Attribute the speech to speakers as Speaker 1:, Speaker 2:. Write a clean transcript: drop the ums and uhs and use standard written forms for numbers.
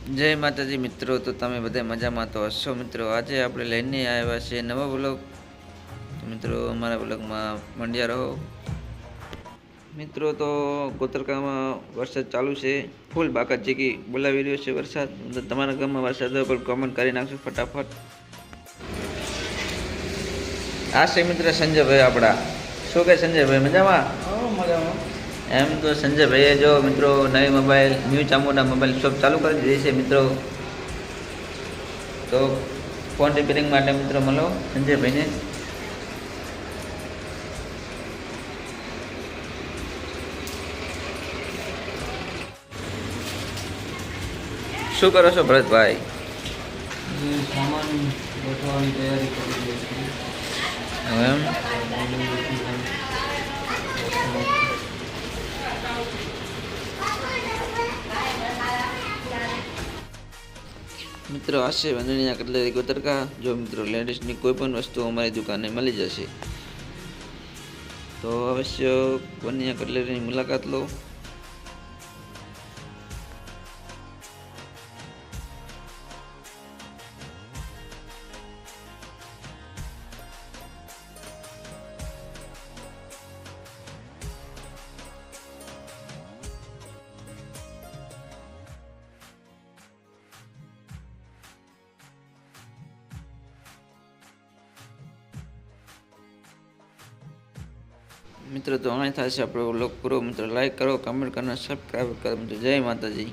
Speaker 1: જય માતાજી મિત્રો, તો તમે બધા મજામાં તો હશો મિત્રો। આજે આપણે લઈને આવ્યા છે નવો બ્લોગ। તો મિત્રો અમારા બ્લોગમાં મંડ્યા રહો મિત્રો। તો ગોતરકામાં વરસાદ ચાલુ છે, ફૂલ બાકાત જેકી બોલાવી રહ્યો છે વરસાદ। તમારા ગામમાં વરસાદ હોય પણ કોમેન્ટ કરી નાખજો ફટાફટ। આ છે મિત્ર સંજયભાઈ આપણા। શું કહે સંજયભાઈ, મજામાં? એમ તો સંજયભાઈએ જો મિત્રો નવી mobile new Chamunda mobile shop ચાલુ કરી દીધી છે મિત્રો। તો ફોન રિપેરિંગ માટે મિત્રો મળો સંજયભાઈને। શું કરો છો ભરતભાઈ?
Speaker 2: સામાન ગોઠવવાની તૈયારી કરી દઈએ છીએ।
Speaker 1: એમ મિત્રો આશે વંદનીયા કટલેરી ગોતરકા। જો મિત્રો લેડીઝની કોઈ પણ વસ્તુ અમારી દુકાને મળી જશે તો અવશ્ય વંદનીયા કટલેરીની મુલાકાત લો। મિત્રો તો અહીં થાય છે આપણો વ્લોગ પૂરો। મિત્રો લાઈક કરો, કમેન્ટ કરો, સબસ્ક્રાઈબ કરો। મિત્રો જય માતાજી।